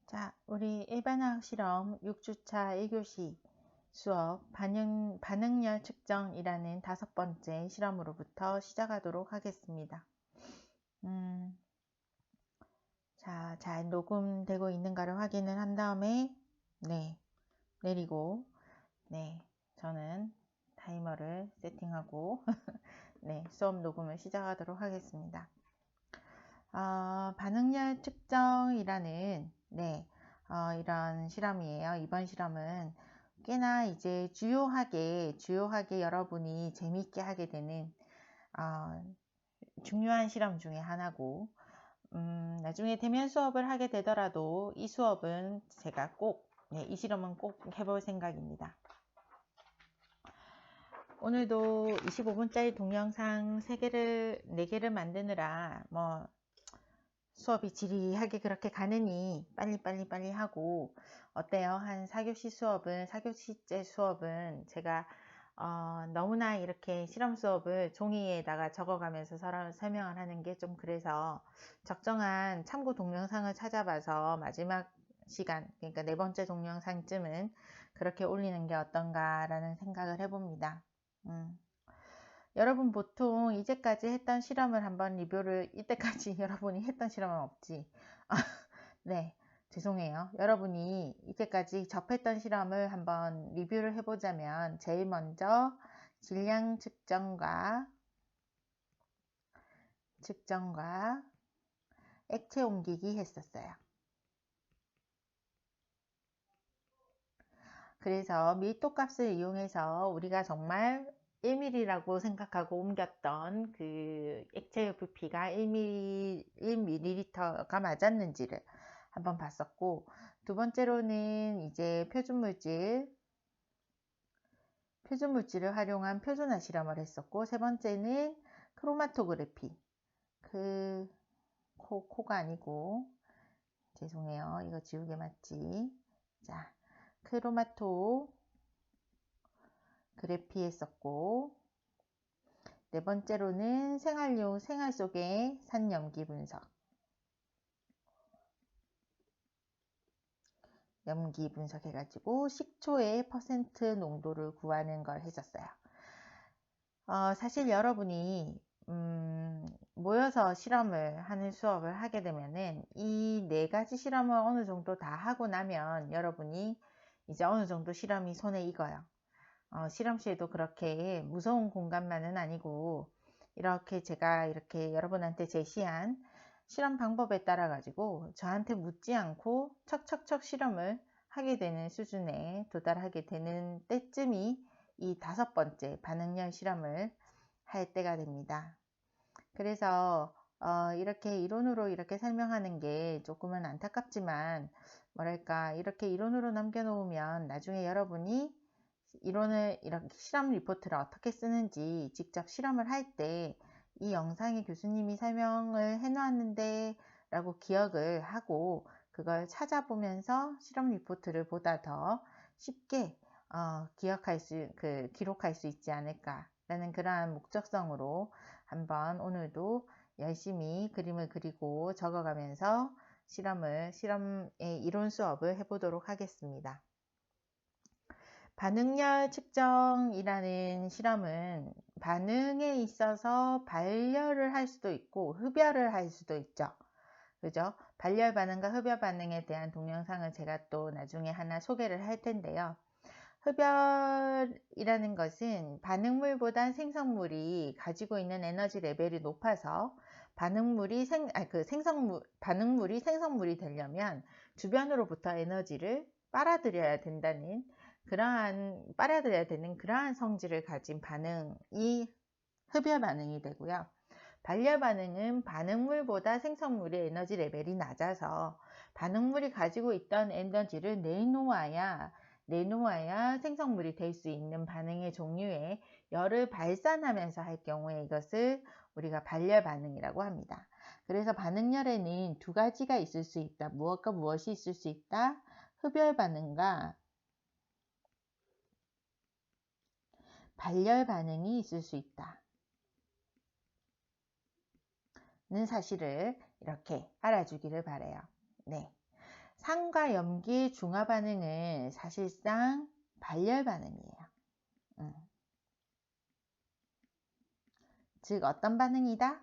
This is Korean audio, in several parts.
자, 우리 일반화학 실험 6주차 1교시 수업 반응열 측정이라는 5번째 실험으로부터 시작하도록 하겠습니다. 자, 잘 녹음되고 있는가를 확인을 한 다음에 내리고 저는 타이머를 세팅하고 수업 녹음을 시작하도록 하겠습니다. 반응열 측정이라는 이런 실험이에요. 이번 실험은 꽤나 이제 주요하게 여러분이 재미있게 하게 되는 중요한 실험 중에 하나고, 나중에 대면 수업을 하게 되더라도 이 수업은 제가 꼭 이 실험은 꼭 해볼 생각입니다. 오늘도 25분짜리 동영상 4개를 만드느라 수업이 지리하게 그렇게 가느니 빨리 하고, 어때요? 한 4교시째 수업은 제가 너무나 이렇게 실험 수업을 종이에다가 적어가면서 설명을 하는 게 좀 그래서 적정한 참고 동영상을 찾아봐서 마지막 시간, 그러니까 4번째 동영상쯤은 그렇게 올리는 게 어떤가 라는 생각을 해봅니다. 여러분 보통 이제까지 했던 실험을 한번 리뷰를, 이때까지 여러분이 했던 실험은 없지. 죄송해요. 여러분이 이때까지 접했던 실험을 한번 리뷰를 해보자면, 제일 먼저 질량 측정과 액체 옮기기 했었어요. 그래서 밀도 값을 이용해서 우리가 정말 1mm라고 생각하고 옮겼던 그 액체의 부피가 1ml가 맞았는지를 한번 봤었고, 두 번째로는 이제 표준물질을 활용한 표준화 실험을 했었고, 세 번째는 크로마토그래피, 코가 아니고, 죄송해요, 이거 지우개 맞지? 자, 크로마토그래피 했었고, 네 번째로는 생활 속의 산염기 분석, 염기 분석해가지고 식초의 퍼센트 농도를 구하는 걸 했었어요. 사실 여러분이 모여서 실험을 하는 수업을 하게 되면은 이 4가지 실험을 어느 정도 다 하고 나면 여러분이 이제 어느 정도 실험이 손에 익어요. 실험실도 그렇게 무서운 공간만은 아니고, 이렇게 제가 이렇게 여러분한테 제시한 실험 방법에 따라 가지고 저한테 묻지 않고 척척척 실험을 하게 되는 수준에 도달하게 되는 때쯤이 이 5번째 반응열 실험을 할 때가 됩니다. 그래서 이렇게 이론으로 이렇게 설명하는 게 조금은 안타깝지만, 뭐랄까, 이렇게 이론으로 남겨놓으면 나중에 여러분이 이론을, 이렇게 실험 리포트를 어떻게 쓰는지 직접 실험을 할 때 이 영상에 교수님이 설명을 해놓았는데 라고 기억을 하고, 그걸 찾아보면서 실험 리포트를 보다 더 쉽게 기록할 수 있지 않을까 라는 그러한 목적성으로 한번 오늘도 열심히 그림을 그리고 적어가면서 실험의 이론 수업을 해보도록 하겠습니다. 반응열 측정이라는 실험은 반응에 있어서 발열을 할 수도 있고 흡열을 할 수도 있죠. 그죠? 발열 반응과 흡열 반응에 대한 동영상을 제가 또 나중에 하나 소개를 할 텐데요. 흡열이라는 것은 반응물보다 생성물이 가지고 있는 에너지 레벨이 높아서 반응물이 생성물이 되려면 주변으로부터 에너지를 빨아들여야 되는 그러한 성질을 가진 반응이 흡열 반응이 되고요. 발열 반응은 반응물보다 생성물의 에너지 레벨이 낮아서 반응물이 가지고 있던 에너지를 내놓아야 생성물이 될 수 있는 반응의 종류에 열을 발산하면서 할 경우에 이것을 우리가 발열 반응이라고 합니다. 그래서 반응열에는 2가지가 있을 수 있다. 무엇과 무엇이 있을 수 있다? 흡열 반응과 발열 반응이 있을 수 있다 는 사실을 이렇게 알아주기를 바라요. 산과 염기의 중화 반응은 사실상 발열 반응이에요. 즉 어떤 반응이다?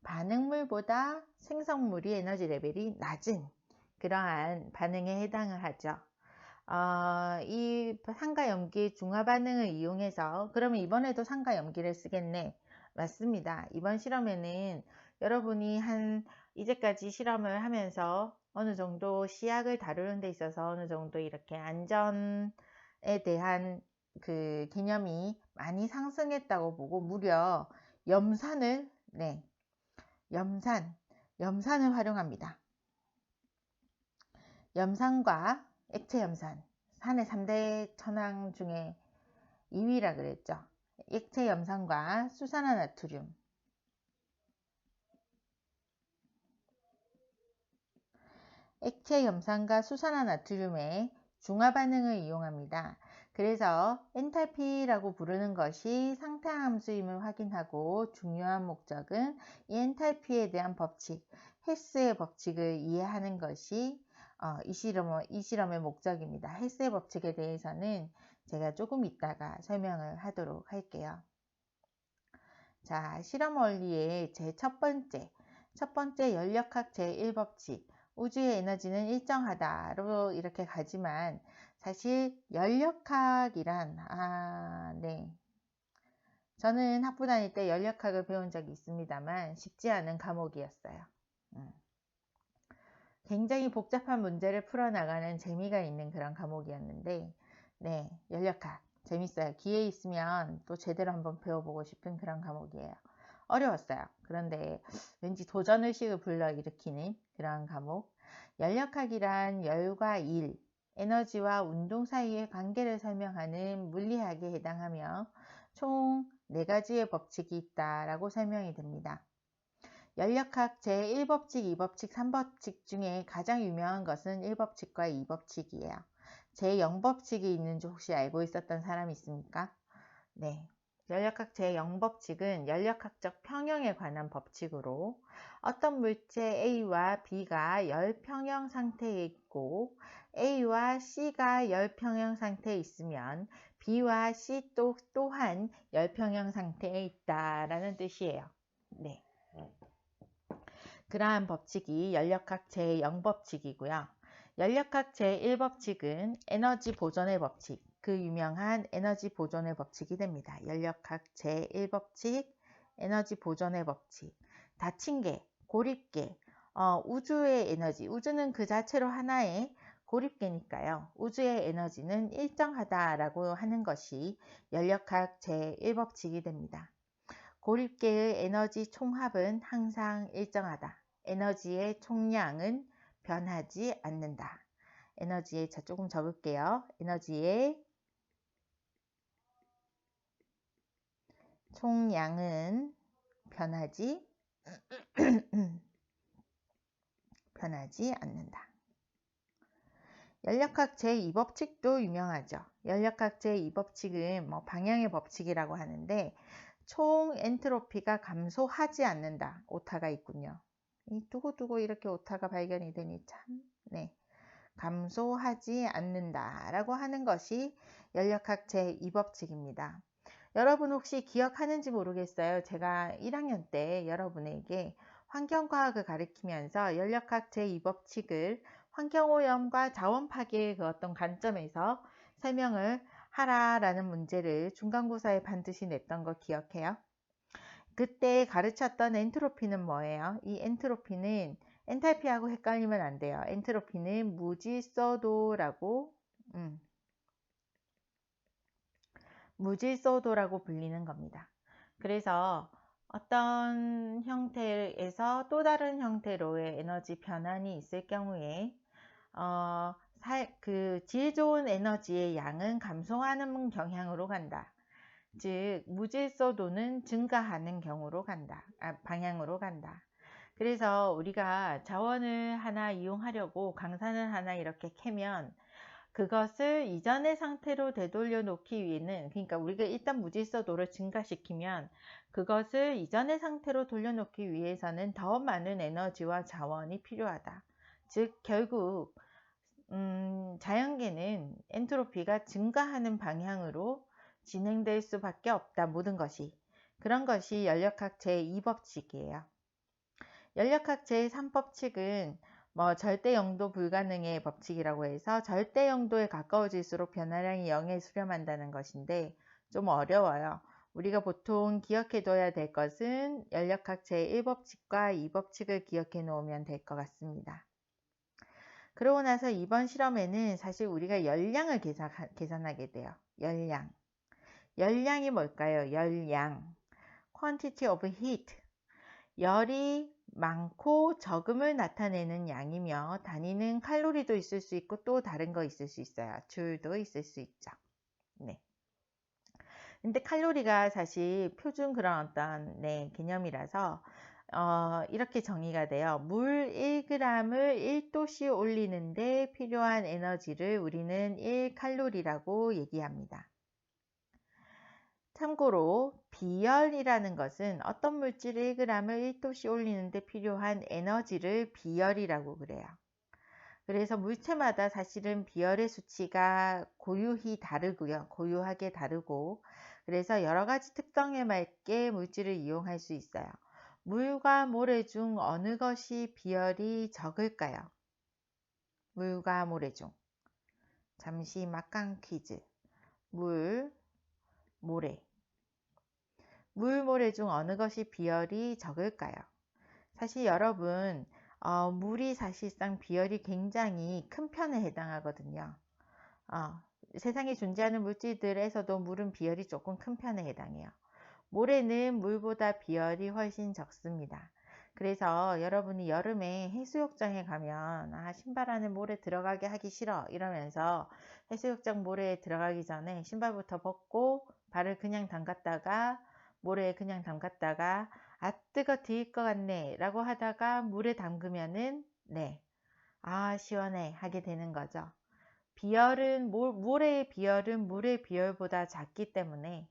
반응물보다 생성물이 에너지 레벨이 낮은 그러한 반응에 해당을 하죠. 이 산과 염기 중화 반응을 이용해서 그러면 이번에도 산과 염기를 쓰겠네. 맞습니다. 이번 실험에는 여러분이 이제까지 실험을 하면서 어느 정도 시약을 다루는 데 있어서 어느 정도 이렇게 안전에 대한 그 개념이 많이 상승했다고 보고 무려 염산을 염산을 활용합니다. 염산과 액체 염산, 산의 3대 천왕 중에 2위라 그랬죠. 액체 염산과 수산화나트륨. 액체 염산과 수산화나트륨의 중화 반응을 이용합니다. 그래서 엔탈피라고 부르는 것이 상태 함수임을 확인하고 중요한 목적은 이 엔탈피에 대한 법칙, 헬스의 법칙을 이해하는 것이 이 실험의 목적입니다. 헬스의 법칙에 대해서는 제가 조금 이따가 설명을 하도록 할게요. 자, 실험 원리의 첫 번째 연력학 제1법칙. 우주의 에너지는 일정하다로 이렇게 가지만 사실 연력학이란 저는 학부 다닐 때 연력학을 배운 적이 있습니다만 쉽지 않은 과목이었어요. 굉장히 복잡한 문제를 풀어나가는 재미가 있는 그런 과목이었는데 연력학 재밌어요. 기회 있으면 또 제대로 한번 배워보고 싶은 그런 과목이에요. 어려웠어요. 그런데 왠지 도전의식을 불러일으키는 그런 과목. 연력학이란 열과 일, 에너지와 운동 사이의 관계를 설명하는 물리학에 해당하며 총 4가지의 법칙이 있다라고 설명이 됩니다. 연력학 제1법칙, 2법칙, 3법칙 중에 가장 유명한 것은 1법칙과 2법칙이에요. 제0법칙이 있는지 혹시 알고 있었던 사람 있습니까? 네. 연력학 제0법칙은 연력학적 평형에 관한 법칙으로 어떤 물체 A와 B가 열평형 상태에 있고 A와 C가 열평형 상태에 있으면 B와 C 또한 열평형 상태에 있다라는 뜻이에요. 네. 그러한 법칙이 연력학 제0법칙이고요. 연력학 제1법칙은 에너지 보존의 법칙, 그 유명한 에너지 보존의 법칙이 됩니다. 연력학 제1법칙, 에너지 보존의 법칙. 닫힌 계, 고립계, 우주의 에너지, 우주는 그 자체로 하나의 고립계니까요. 우주의 에너지는 일정하다라고 하는 것이 연력학 제1법칙이 됩니다. 고립계의 에너지 총합은 항상 일정하다. 에너지의 총량은 변하지 않는다. 조금 적을게요. 에너지의 총량은 변하지 않는다. 연력학 제2법칙도 유명하죠. 연력학 제2법칙은 방향의 법칙이라고 하는데 총 엔트로피가 감소하지 않는다. 오타가 있군요. 두고두고 이렇게 오타가 발견이 되니 참 감소하지 않는다라고 하는 것이 연력학 제2법칙입니다. 여러분 혹시 기억하는지 모르겠어요. 제가 1학년 때 여러분에게 환경과학을 가르치면서 연력학 제2법칙을 환경오염과 자원 파괴의 그 어떤 관점에서 설명을 하라라는 문제를 중간고사에 반드시 냈던 거 기억해요? 그때 가르쳤던 엔트로피는 뭐예요? 이 엔트로피는 엔탈피하고 헷갈리면 안 돼요. 엔트로피는 무질서도라고 불리는 겁니다. 그래서 어떤 형태에서 또 다른 형태로의 에너지 변환이 있을 경우에 질 좋은 에너지의 양은 감소하는 경향으로 간다. 즉 무질서도는 증가하는 방향으로 간다. 그래서 우리가 자원을 하나 이용하려고 강산을 하나 이렇게 캐면 그것을 이전의 상태로 되돌려 놓기 위해는, 그러니까 우리가 일단 무질서도를 증가시키면 그것을 이전의 상태로 돌려놓기 위해서는 더 많은 에너지와 자원이 필요하다. 즉 결국 자연계는 엔트로피가 증가하는 방향으로 진행될 수밖에 없다. 모든 것이. 그런 것이 연력학 제2법칙이에요. 연력학 제3법칙은 절대 영도 불가능의 법칙이라고 해서 절대 영도에 가까워질수록 변화량이 0에 수렴한다는 것인데 좀 어려워요. 우리가 보통 기억해둬야 될 것은 연력학 제1법칙과 2법칙을 기억해 놓으면 될 것 같습니다. 그러고 나서 이번 실험에는 사실 우리가 열량을 계산하게 돼요. 열량. 열량이 뭘까요? 열량. Quantity of heat. 열이 많고 적음을 나타내는 양이며 단위는 칼로리도 있을 수 있고 또 다른 거 있을 수 있어요. 줄도 있을 수 있죠. 네. 근데 칼로리가 사실 표준 그런 어떤 개념이라서 이렇게 정의가 돼요. 물 1g을 1도씨 올리는데 필요한 에너지를 우리는 1칼로리라고 얘기합니다. 참고로 비열이라는 것은 어떤 물질 1g을 1도씨 올리는데 필요한 에너지를 비열이라고 그래요. 그래서 물체마다 사실은 비열의 수치가 고유하게 다르고 그래서 여러 가지 특성에 맞게 물질을 이용할 수 있어요. 물과 모래 중 어느 것이 비열이 적을까요? 물과 모래 중. 잠시 막강 퀴즈. 물, 모래. 물, 모래 중 어느 것이 비열이 적을까요? 사실 여러분, 물이 사실상 비열이 굉장히 큰 편에 해당하거든요. 세상에 존재하는 물질들에서도 물은 비열이 조금 큰 편에 해당해요. 모래는 물보다 비열이 훨씬 적습니다. 그래서 여러분이 여름에 해수욕장에 가면 신발 안에 모래 들어가게 하기 싫어 이러면서 해수욕장 모래에 들어가기 전에 신발부터 벗고 발을 그냥 담갔다가 모래에 그냥 담갔다가 뜨거 뒤일 것 같네 라고 하다가 물에 담그면은 시원해 하게 되는 거죠. 모래의 비열은 물의 비열보다 작기 때문에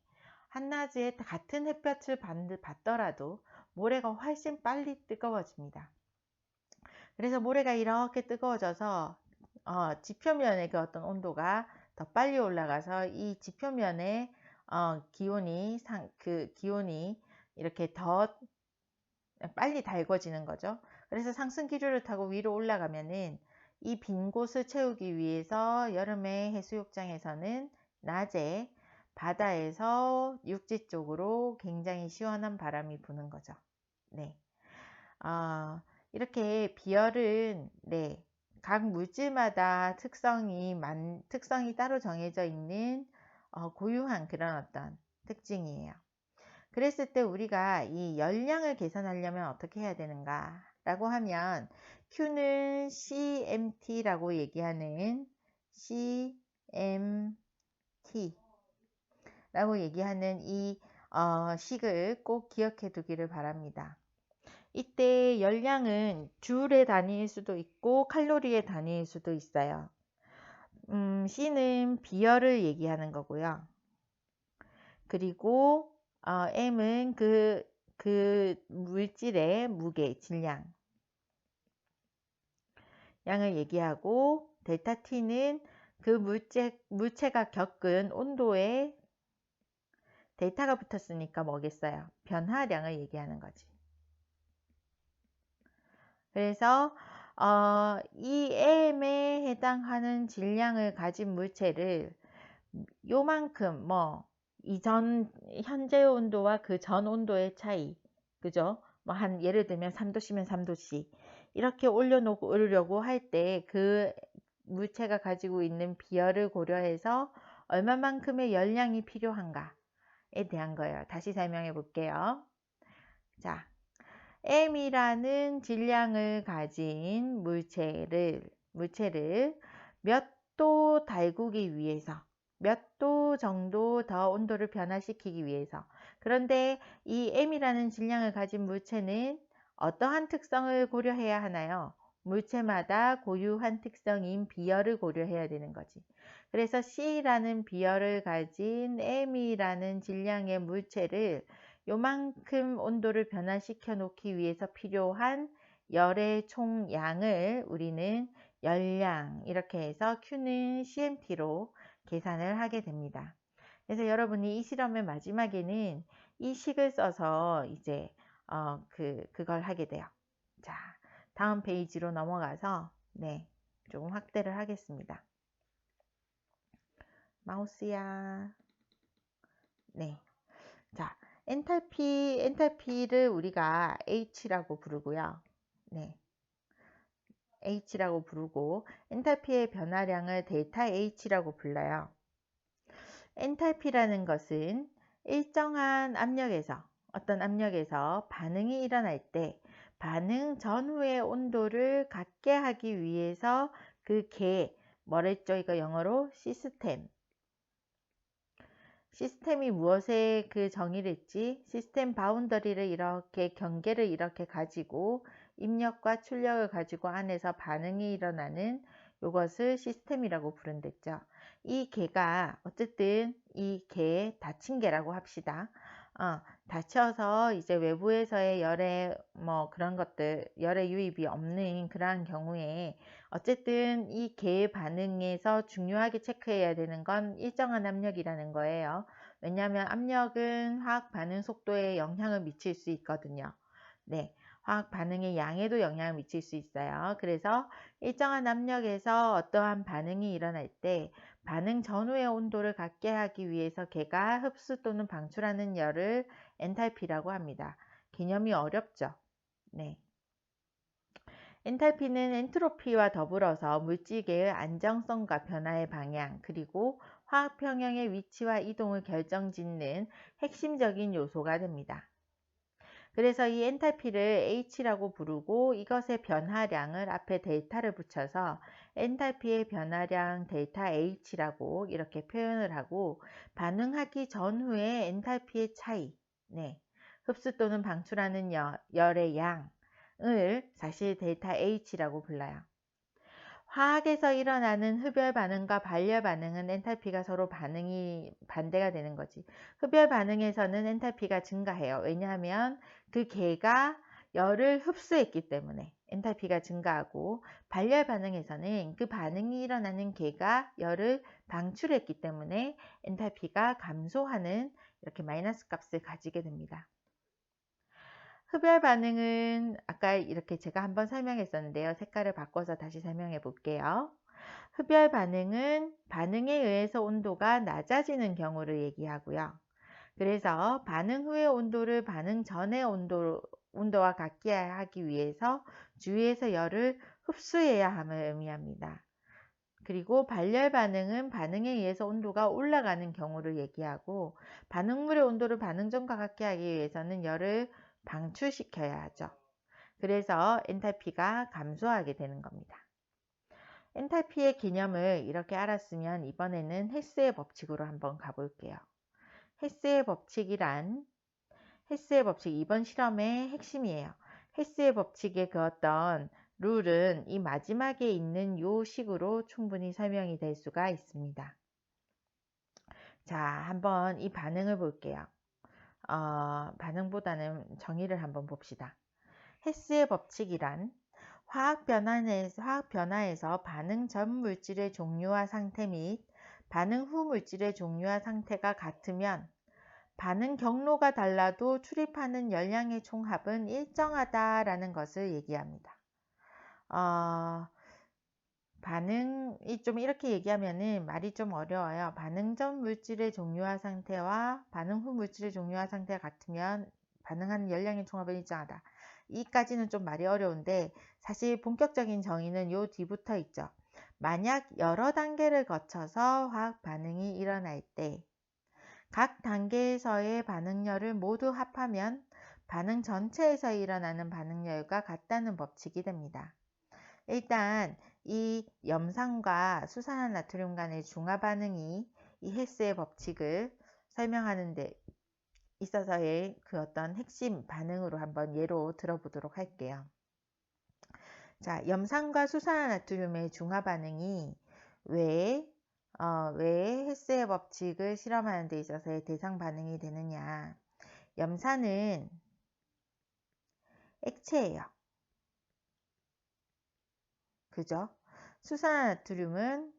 한낮에 같은 햇볕을 받더라도 모래가 훨씬 빨리 뜨거워집니다. 그래서 모래가 이렇게 뜨거워져서 지표면의 그 어떤 온도가 더 빨리 올라가서 이 지표면의 기온이 이렇게 더 빨리 달궈지는 거죠. 그래서 상승 기류를 타고 위로 올라가면은 이 빈 곳을 채우기 위해서 여름에 해수욕장에서는 낮에 바다에서 육지 쪽으로 굉장히 시원한 바람이 부는 거죠. 네. 이렇게 비열은 각 물질마다 특성이 따로 정해져 있는 고유한 그런 어떤 특징이에요. 그랬을 때 우리가 이 열량을 계산하려면 어떻게 해야 되는가 라고 하면 Q는 CMT라고 얘기하는 이 식을 꼭 기억해 두기를 바랍니다. 이때 열량은 줄의 단위일 수도 있고 칼로리의 단위일 수도 있어요. C는 비열을 얘기하는 거고요. 그리고 M은 그 물질의 무게, 질량, 양을 얘기하고 델타 T는 그 물체가 겪은 온도에 데이터가 붙었으니까 뭐겠어요? 변화량을 얘기하는 거지. 그래서 이 M에 해당하는 질량을 가진 물체를 요만큼 현재 온도와 그 전 온도의 차이, 그죠? 예를 들면 3도씨면 3도씨 이렇게 올려놓으려고 할 때 그 물체가 가지고 있는 비열을 고려해서 얼마만큼의 열량이 필요한가에 대한 거예요. 다시 설명해 볼게요. 자, M이라는 질량을 가진 물체를 몇 도 달구기 위해서 몇 도 정도 더 온도를 변화시키기 위해서 그런데 이 M이라는 질량을 가진 물체는 어떠한 특성을 고려해야 하나요? 물체마다 고유한 특성인 비열을 고려해야 되는 거지. 그래서 C라는 비열을 가진 M이라는 질량의 물체를 요만큼 온도를 변화시켜 놓기 위해서 필요한 열의 총량을 우리는 열량 이렇게 해서 Q는 CMT로 계산을 하게 됩니다. 그래서 여러분이 이 실험의 마지막에는 이 식을 써서 이제 그걸 하게 돼요. 자, 다음 페이지로 넘어가서 조금 확대를 하겠습니다. 마우스야. 자, 엔탈피를 우리가 H라고 부르고요. H라고 부르고 엔탈피의 변화량을 델타 H라고 불러요. 엔탈피라는 것은 일정한 압력에서 어떤 압력에서 반응이 일어날 때 반응 전후의 온도를 같게 하기 위해서 그 뭐랬죠? 이거 영어로 시스템이 무엇에 그 정의를 했지? 시스템 바운더리를 이렇게 경계를 이렇게 가지고 입력과 출력을 가지고 안에서 반응이 일어나는 이것을 시스템이라고 부른댔죠. 이 개가 어쨌든 이 개 닫힌 개라고 합시다. 닫혀서 이제 외부에서의 열의 그런 것들 열의 유입이 없는 그러한 경우에 어쨌든 이 개의 반응에서 중요하게 체크해야 되는 건 일정한 압력이라는 거예요. 왜냐하면 압력은 화학 반응 속도에 영향을 미칠 수 있거든요. 화학 반응의 양에도 영향을 미칠 수 있어요. 그래서 일정한 압력에서 어떠한 반응이 일어날 때 반응 전후의 온도를 같게 하기 위해서 개가 흡수 또는 방출하는 열을 엔탈피라고 합니다. 개념이 어렵죠? 엔탈피는 엔트로피와 더불어서 물질계의 안정성과 변화의 방향, 그리고 화학 평형의 위치와 이동을 결정짓는 핵심적인 요소가 됩니다. 그래서 이 엔탈피를 H라고 부르고 이것의 변화량을 앞에 델타를 붙여서 엔탈피의 변화량 델타 H라고 이렇게 표현을 하고 반응하기 전후의 엔탈피의 차이, 흡수 또는 방출하는 열의 양을 사실 델타 H라고 불러요. 화학에서 일어나는 흡열 반응과 발열 반응은 엔탈피가 서로 반응이 반대가 되는 거지. 흡열 반응에서는 엔탈피가 증가해요. 왜냐하면 그 개가 열을 흡수했기 때문에 엔탈피가 증가하고, 발열 반응에서는 그 반응이 일어나는 개가 열을 방출했기 때문에 엔탈피가 감소하는 이렇게 마이너스 값을 가지게 됩니다. 흡열 반응은 아까 이렇게 제가 한번 설명했었는데요. 색깔을 바꿔서 다시 설명해 볼게요. 흡열 반응은 반응에 의해서 온도가 낮아지는 경우를 얘기하고요. 그래서 반응 후의 온도를 반응 전의 온도와 같게 하기 위해서 주위에서 열을 흡수해야 함을 의미합니다. 그리고 발열 반응은 반응에 의해서 온도가 올라가는 경우를 얘기하고, 반응물의 온도를 반응 전과 같게 하기 위해서는 열을 방출시켜야 하죠. 그래서 엔탈피가 감소하게 되는 겁니다. 엔탈피의 개념을 이렇게 알았으면 이번에는 헤스의 법칙으로 한번 가볼게요. 헤스의 법칙이란, 헤스의 법칙 이번 실험의 핵심이에요. 헤스의 법칙의 그 어떤 룰은 이 마지막에 있는 요 식으로 충분히 설명이 될 수가 있습니다. 자, 한번 이 반응을 볼게요. 반응보다는 정의를 한번 봅시다. 헤스의 법칙이란 화학 변화에서 반응 전 물질의 종류와 상태 및 반응 후 물질의 종류와 상태가 같으면 반응 경로가 달라도 출입하는 열량의 총합은 일정하다라는 것을 얘기합니다. 반응이 좀 이렇게 얘기하면은 말이 좀 어려워요. 반응 전 물질의 종류와 상태와 반응 후 물질의 종류와 상태가 같으면 반응하는 열량의 총합은 일정하다. 이까지는 좀 말이 어려운데 사실 본격적인 정의는 요 뒤부터 있죠. 만약 여러 단계를 거쳐서 화학 반응이 일어날 때 각 단계에서의 반응열을 모두 합하면 반응 전체에서 일어나는 반응열과 같다는 법칙이 됩니다. 일단 이 염산과 수산화 나트륨 간의 중화 반응이 이 헤스의 법칙을 설명하는 데 있어서의 그 어떤 핵심 반응으로 한번 예로 들어보도록 할게요. 자, 염산과 수산화 나트륨의 중화 반응이 왜 헤스의 법칙을 실험하는 데 있어서의 대상 반응이 되느냐. 염산은 액체예요. 그죠? 수산화나트륨은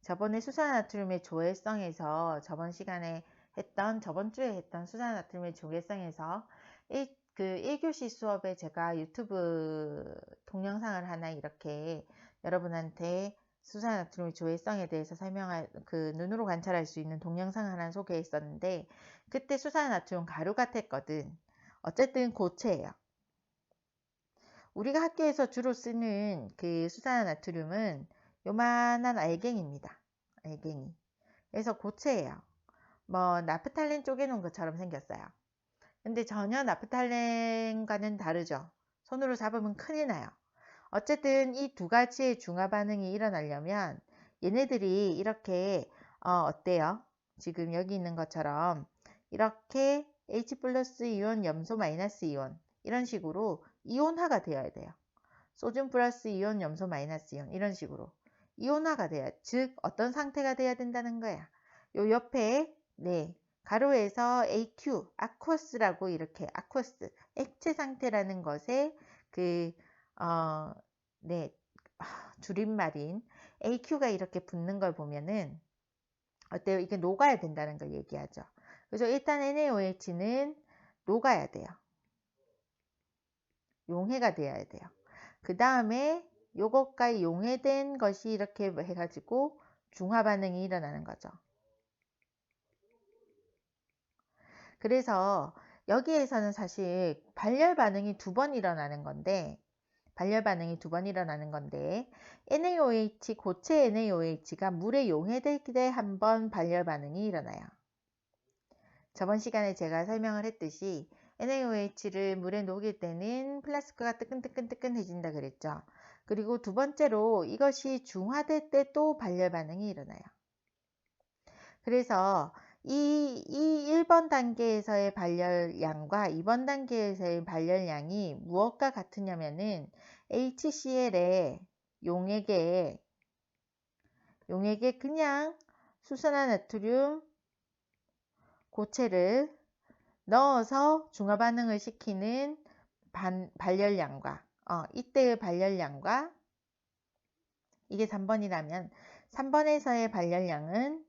저번에 수산화나트륨의 조회성에서 저번 주에 했던 수산화나트륨의 조회성에서 그 1교시 수업에 제가 유튜브 동영상을 하나 이렇게 여러분한테 수산화나트륨의 조회성에 대해서 눈으로 관찰할 수 있는 동영상 하나 소개했었는데, 그때 수산화나트륨 가루 같았거든. 어쨌든 고체예요. 우리가 학교에서 주로 쓰는 그 수산화나트륨은 요만한 알갱입니다. 알갱이. 그래서 고체예요. 뭐 나프탈렌 쪼개놓은 것처럼 생겼어요. 근데 전혀 나프탈렌과는 다르죠. 손으로 잡으면 큰일 나요. 어쨌든 이 두 가지의 중화 반응이 일어나려면 얘네들이 이렇게 어때요? 지금 여기 있는 것처럼 이렇게 H 플러스 이온, 염소 마이너스 이온 이런 식으로 이온화가 되어야 돼요. 소듐 플러스 이온, 염소 마이너스 이온 이런 식으로 이온화가 돼야, 즉 어떤 상태가 돼야 된다는 거야. 요 옆에 가로에서 AQ, 아쿠어스라고 이렇게 아쿠어스, 액체 상태라는 것에 줄임말인 AQ가 이렇게 붙는 걸 보면은 어때요? 이게 녹아야 된다는 걸 얘기하죠. 그래서 일단 NaOH는 녹아야 돼요. 용해가 되어야 돼요. 그 다음에 요것과 용해된 것이 이렇게 해가지고 중화 반응이 일어나는 거죠. 그래서 여기에서는 사실 발열 반응이 두 번 일어나는 건데, NaOH, 고체 NaOH가 물에 용해될 때 한 번 발열 반응이 일어나요. 저번 시간에 제가 설명을 했듯이 NaOH를 물에 녹일 때는 플라스크가 뜨끈뜨끈뜨끈해진다 그랬죠. 그리고 두 번째로 이것이 중화될 때 또 발열 반응이 일어나요. 그래서 이 1번 단계에서의 발열량과 2번 단계에서의 발열량이 무엇과 같으냐면은 HCl에 용액에 그냥 수산화나트륨 고체를 넣어서 중화 반응을 시키는 발열량과 이때의 발열량과, 이게 3번이라면 3번에서의 발열량은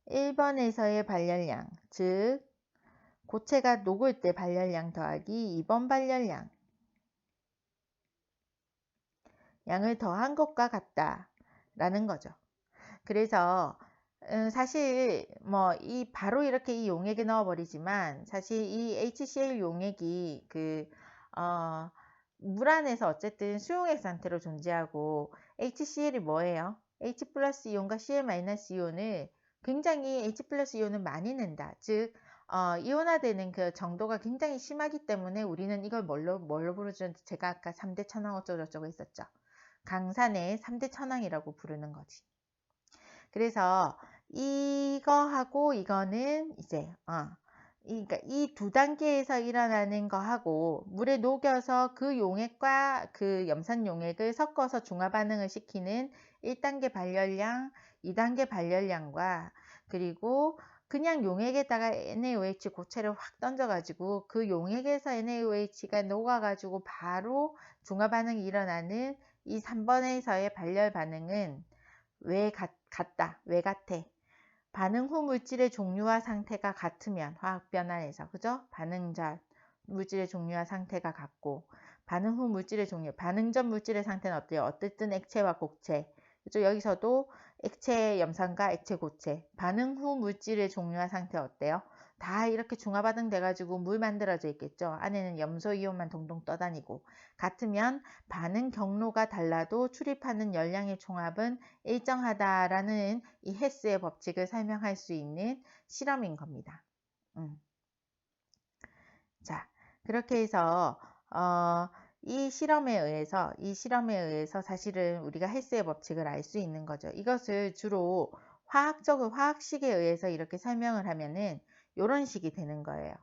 1번에서의 발열량, 즉 고체가 녹을 때 발열량 더하기 2번 발열량 양을 더한 것과 같다라는 거죠. 그래서 사실 뭐 바로 이렇게 이 용액에 넣어버리지만, 사실 이 HCl 용액이 물 안에서 어쨌든 수용액 상태로 존재하고, HCl이 뭐예요? H 플러스 이온과 Cl 마이너스 이온을 굉장히 H 플러스 이온을 많이 낸다. 즉 이온화되는 그 정도가 굉장히 심하기 때문에 우리는 이걸 뭘로 부르죠? 제가 아까 3대 천왕 어쩌고저쩌고 했었죠. 강산의 3대 천왕이라고 부르는 거지. 그래서 이거하고 이거는 이제 그러니까 이 두 단계에서 일어나는 거하고, 물에 녹여서 그 용액과 그 염산 용액을 섞어서 중화 반응을 시키는 1단계 발열량, 2단계 발열량과, 그리고 그냥 용액에다가 NaOH 고체를 확 던져가지고 그 용액에서 NaOH가 녹아가지고 바로 중화 반응이 일어나는 이 3번에서의 발열 반응은 왜 같다? 왜 같아? 반응 후 물질의 종류와 상태가 같으면, 화학 변환에서, 그죠? 반응 전 물질의 종류와 상태가 같고, 반응 후 물질의 종류, 반응 전 물질의 상태는 어때요? 어쨌든 액체와 고체, 그죠? 여기서도 액체 염산과 액체 고체, 반응 후 물질의 종류와 상태 어때요? 다 이렇게 중화 반응 돼가지고 물 만들어져 있겠죠. 안에는 염소 이온만 동동 떠다니고. 같으면 반응 경로가 달라도 출입하는 열량의 총합은 일정하다라는 이 헤스의 법칙을 설명할 수 있는 실험인 겁니다. 자, 그렇게 해서 이 실험에 의해서 사실은 우리가 헤스의 법칙을 알 수 있는 거죠. 이것을 주로 화학식에 의해서 이렇게 설명을 하면은 이런 식이 되는 거예요.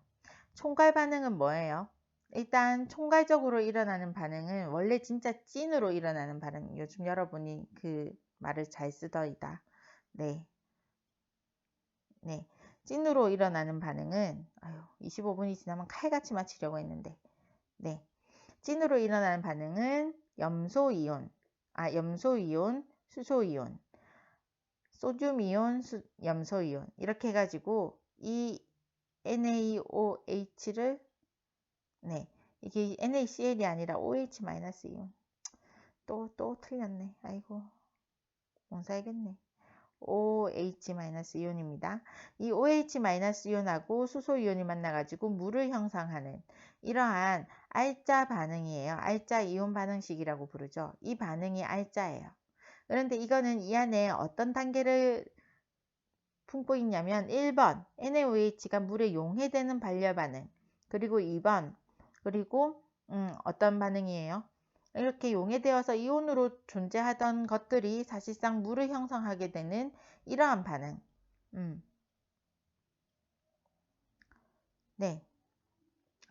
총괄 반응은 뭐예요? 일단 총괄적으로 일어나는 반응은 원래 진짜 찐으로 일어나는 반응. 요즘 여러분이 그 말을 잘 쓰더이다. 네. 찐으로 일어나는 반응은 25분이 지나면 칼같이 마치려고 했는데. 네. 찐으로 일어나는 반응은 염소이온, 수소이온, 소듐이온, 염소이온 이렇게 해가지고 이 NaOH를 네, 이게 NaCl이 아니라 OH-이온. 또 틀렸네. 아이고, 못 살겠네. OH-이온입니다. 이 OH-이온하고 수소이온이 만나가지고 물을 형성하는 이러한 알짜 반응이에요. 알짜 이온 반응식이라고 부르죠. 이 반응이 알짜예요. 그런데 이거는 이 안에 어떤 단계를 품고 있냐면 1번 NaOH가 물에 용해되는 반려 반응, 그리고 2번 그리고 어떤 반응이에요? 이렇게 용해되어서 이온으로 존재하던 것들이 사실상 물을 형성하게 되는 이러한 반응. 네.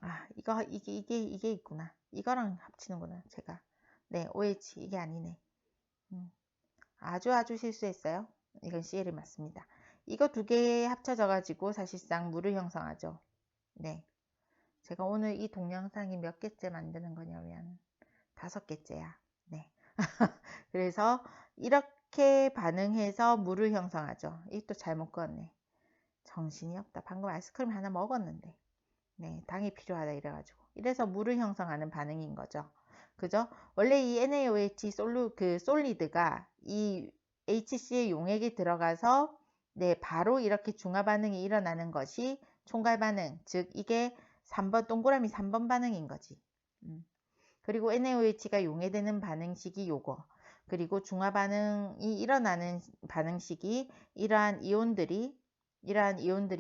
아, 이게 있구나. 이거랑 합치는구나, 제가. 네, OH, 이게 아니네. 아주 실수했어요. 이건 CL이 맞습니다. 이거 두 개 합쳐져가지고 사실상 물을 형성하죠. 네. 제가 오늘 이 동영상이 몇 개째 만드는 거냐면 5개째야. 네. 그래서 이렇게 반응해서 물을 형성하죠. 이 또 잘못 그었네. 정신이 없다. 방금 아이스크림 하나 먹었는데. 네, 당이 필요하다 이래가지고. 이래서 물을 형성하는 반응인 거죠. 그죠? 원래 이 NaOH 솔리드가 이 HCl 용액에 들어가서 네, 바로 이렇게 중화 반응이 일어나는 것이 총괄 반응, 즉 이게 3번 동그라미 3번 반응인 거지. 그리고 NaOH가 용해되는 반응식이 요거. 그리고 중화 반응이 일어나는 반응식이 이러한 이온들이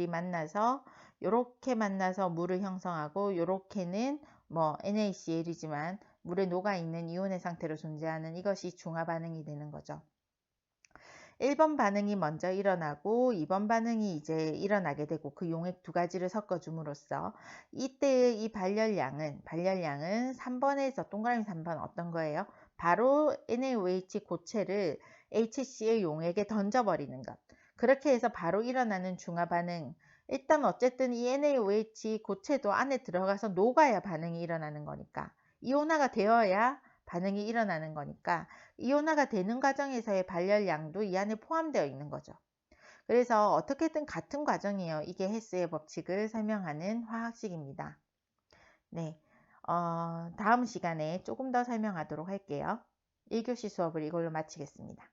만나서 요렇게 만나서 물을 형성하고 요렇게는 뭐 NaCl이지만 물에 녹아 있는 이온의 상태로 존재하는 이것이 중화 반응이 되는 거죠. 1번 반응이 먼저 일어나고 2번 반응이 이제 일어나게 되고 그 용액 두 가지를 섞어줌으로써 이때의 이 발열량은 3번에서 동그라미 3번 어떤 거예요? 바로 NaOH 고체를 HCl 용액에 던져버리는 것. 그렇게 해서 바로 일어나는 중화 반응. 일단 어쨌든 이 NaOH 고체도 안에 들어가서 녹아야 반응이 일어나는 거니까 이온화가 되어야 반응이 일어나는 거니까 이온화가 되는 과정에서의 발열량도 이 안에 포함되어 있는 거죠. 그래서 어떻게든 같은 과정이에요. 이게 헤스의 법칙을 설명하는 화학식입니다. 네, 다음 시간에 조금 더 설명하도록 할게요. 1교시 수업을 이걸로 마치겠습니다.